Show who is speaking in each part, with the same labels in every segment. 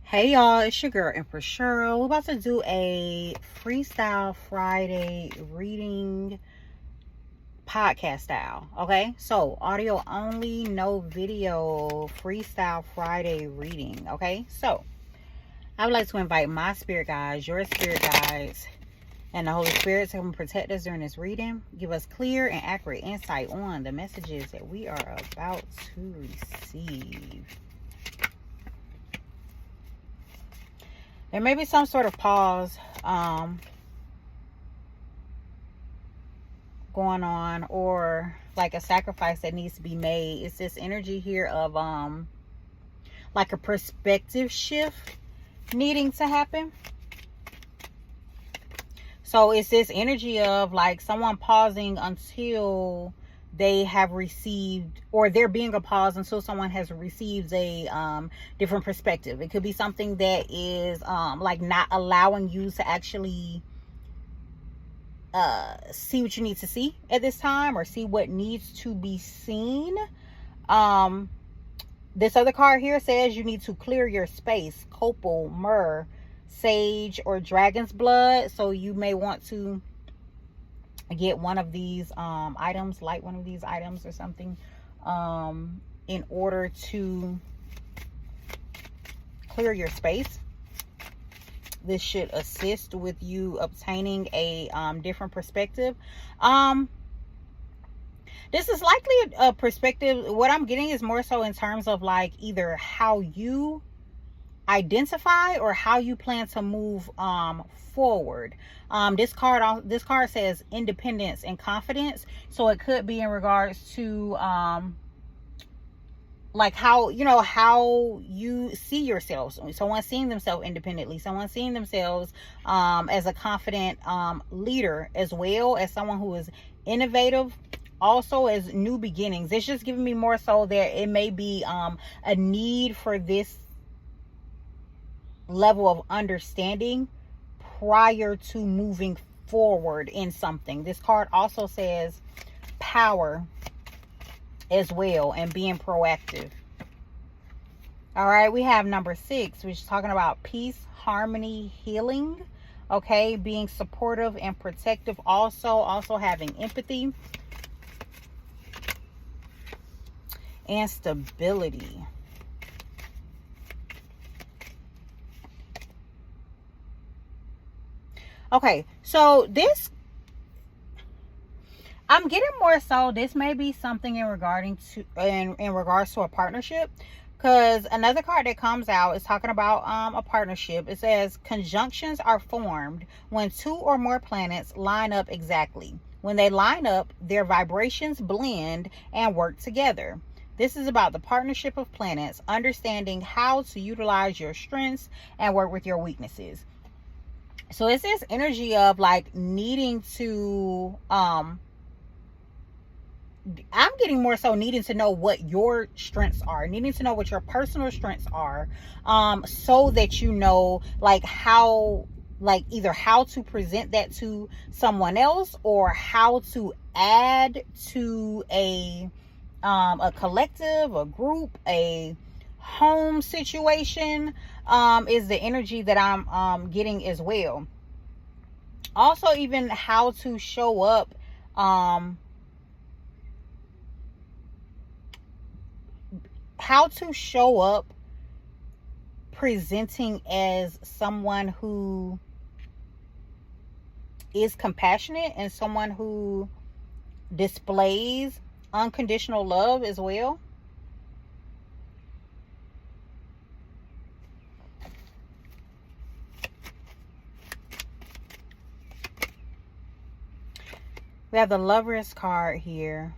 Speaker 1: Hey y'all, it's your girl Empress Cheryl. We're about to do a Freestyle Friday reading podcast style. Okay, so audio only, no video, Freestyle Friday reading. Okay, so I would like to invite my spirit guides, your spirit guides, and the Holy Spirit to come protect us during this reading. Give us clear and accurate insight on the messages that we are about to receive. There may be some sort of pause going on, or like a sacrifice that needs to be made. It's this energy here of like a perspective shift needing to happen. So it's this energy of like someone pausing until they have received, or there being a pause until someone has received a different perspective. It could be something that is like not allowing you to actually see what you need to see at this time, or see what needs to be seen. This other card here says you need to clear your space. Copal, myrrh, sage, or dragon's blood. So you may want to get one of these items, light one of these items or something, in order to clear your space. This should assist with you obtaining a different perspective. This is likely a perspective. What I'm getting is more so in terms of like either how you identify or how you plan to move forward. This card says independence and confidence, so it could be in regards to like how you see yourselves. Someone seeing themselves independently, someone seeing themselves as a confident leader, as well as someone who is innovative, also as new beginnings. It's just giving me more so that it may be a need for this level of understanding prior to moving forward in something. This card also says power as well, and being proactive. All right, we have number 6, which is talking about peace, harmony, healing. Okay, being supportive and protective, also having empathy and stability. Okay, so this, I'm getting more so this may be something in regards to a partnership, because another card that comes out is talking about a partnership. It says conjunctions are formed when 2 or more planets line up exactly. When they line up, their vibrations blend and work together. This is about the partnership of planets, understanding how to utilize your strengths and work with your weaknesses. So it's this energy of like needing to I'm getting more so needing to know what your strengths are, needing to know what your personal strengths are, so that you know like how, like either how to present that to someone else, or how to add to a collective, a group, a home situation, is the energy that I'm getting as well. Also, even how to show up, presenting as someone who is compassionate and someone who displays unconditional love as well. We have the Lovers card here.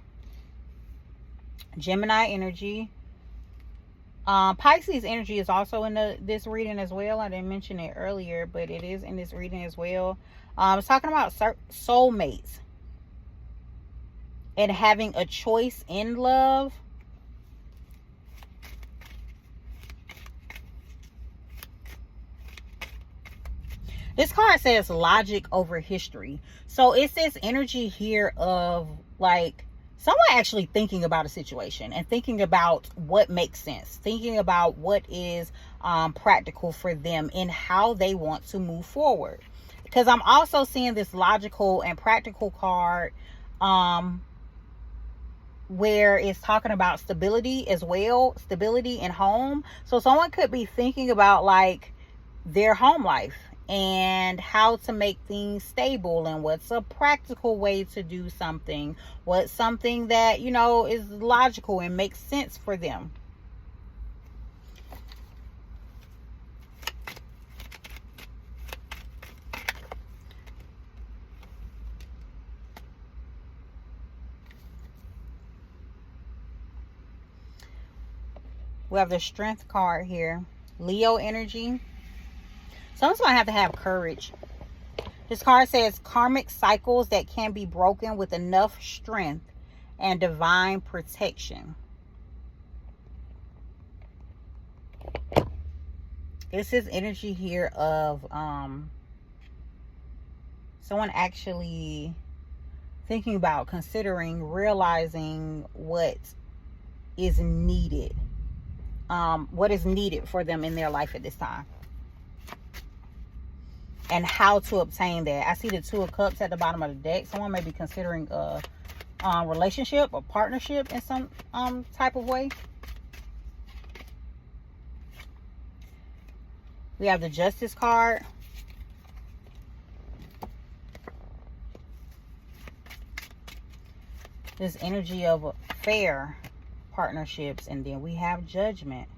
Speaker 1: Gemini energy. Pisces energy is also in this reading as well. I didn't mention it earlier, but it is in this reading as well. It's talking about soulmates and having a choice in love. This card says logic over history. So it's this energy here of like someone actually thinking about a situation and thinking about what makes sense, thinking about what is practical for them and how they want to move forward. Because I'm also seeing this logical and practical card where it's talking about stability as well, stability in home. So someone could be thinking about like their home life and how to make things stable and what's a practical way to do something, what's something that, you know, is logical and makes sense for them. We have the Strength card here. Leo energy. Someone's going to have courage. This card says karmic cycles that can be broken with enough strength and divine protection. This is energy here of someone actually thinking about, considering, realizing what is needed. What is needed for them in their life at this time. And how to obtain that. I see the Two of Cups at the bottom of the deck. Someone may be considering a relationship or partnership in some type of way. We have the Justice card. This energy of fair partnerships. And then we have Judgment.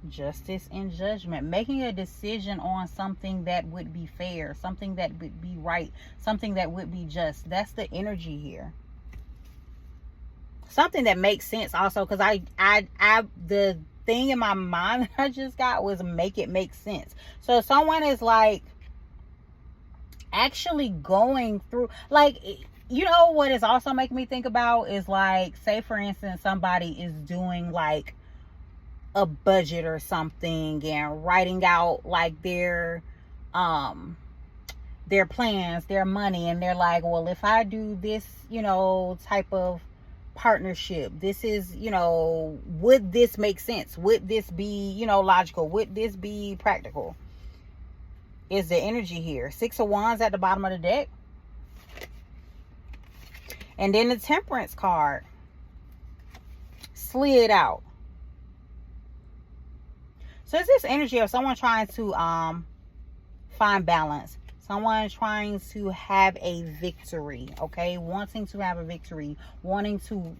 Speaker 1: Justice and judgment, making a decision on something that would be fair, something that would be right, something that would be just. That's the energy here. Something that makes sense also, because I the thing in my mind that I just got was make it make sense. So someone is like actually going through, like, you know what is also making me think about is like, say for instance somebody is doing like a budget or something and writing out like their plans, their money, and they're like, well, if I do this, you know, type of partnership, this is, you know, would this make sense? Would this be, you know, logical? Would this be practical? Is the energy here. Six of Wands at the bottom of the deck. And then the Temperance card slid out. So it's this energy of someone trying to find balance. Someone trying to have a victory, okay? Wanting to have a victory. Wanting to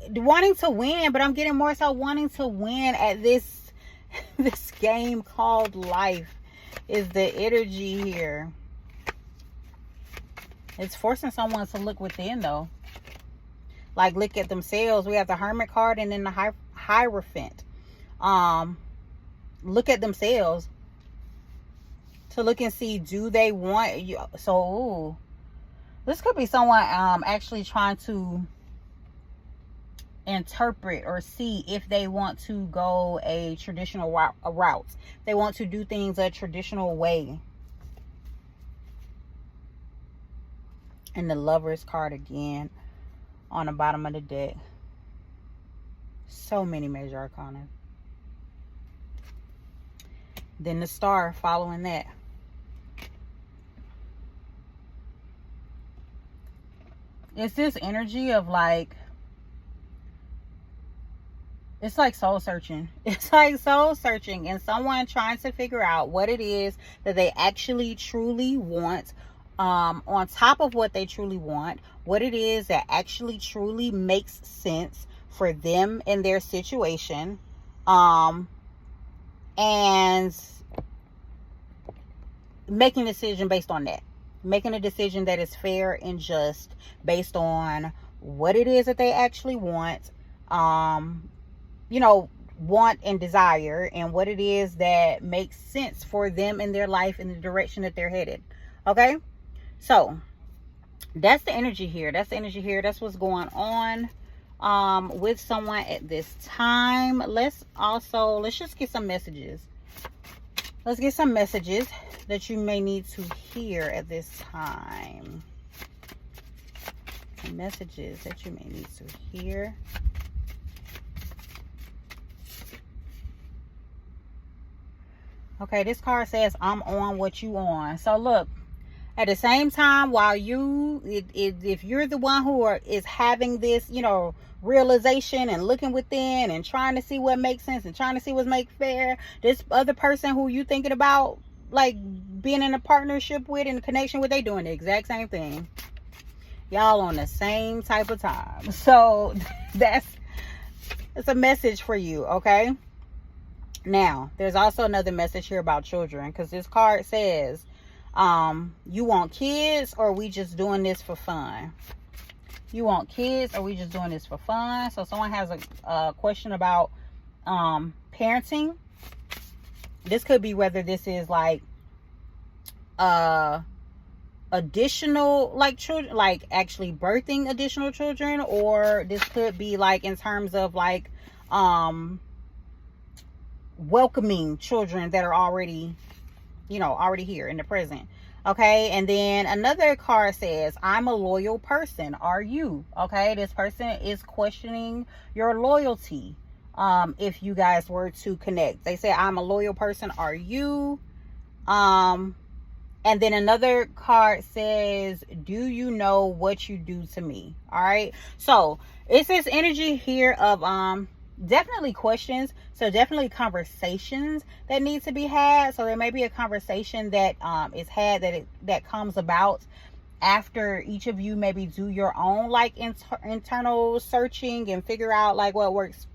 Speaker 1: win, but I'm getting more so wanting to win at this game called life is the energy here. It's forcing someone to look within though. Like look at themselves. We have the Hermit card and then the Hierophant. Look at themselves to look and see, do they want you? So ooh, this could be someone actually trying to interpret or see if they want to go a traditional route. They want to do things a traditional way. And the Lovers card again on the bottom of the deck. So many major arcana. Then the Star following that. It's this energy of like, it's like soul searching. It's like soul searching and someone trying to figure out what it is that they actually truly want. On top of what they truly want, what it is that actually truly makes sense for them and their situation. And making a decision based on that. Making a decision that is fair and just based on what it is that they actually want. You know, want and desire, and what it is that makes sense for them in their life in the direction that they're headed. Okay? So, that's the energy here. That's the energy here. That's what's going on with someone at this time. Let's just get some messages. Let's get some messages that you may need to hear at this time. Some messages that you may need to hear. Okay, this card says, I'm on what you on. So look, at the same time, while if you're the one who is having this, you know, realization and looking within and trying to see what makes sense and trying to see what makes fair, this other person who you thinking about, like, being in a partnership with, in a connection with, they doing the exact same thing. Y'all on the same type of time. So it's a message for you, okay? Now, there's also another message here about children, because this card says, you want kids, or we just doing this for fun? You want kids, or we just doing this for fun? So someone has a question about parenting. This could be whether this is like additional, like, children, like actually birthing additional children, or this could be like in terms of like welcoming children that are already, you know, already here in the present. Okay, and then another card says, I'm a loyal person. Are you? Okay, this person is questioning your loyalty. If you guys were to connect, they say, I'm a loyal person. Are you? And then another card says, do you know what you do to me? All right, so it's this energy here of definitely questions. So definitely conversations that need to be had. So there may be a conversation that is had that comes about after each of you maybe do your own like internal searching and figure out like what works,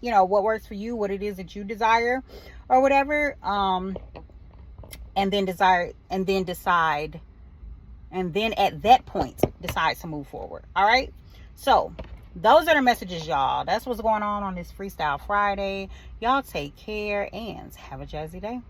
Speaker 1: you know, what works for you, what it is that you desire or whatever. And then decide, and then at that point decide to move forward. All right, so those are the messages, y'all. That's what's going on this Freestyle Friday. Y'all take care and have a jazzy day.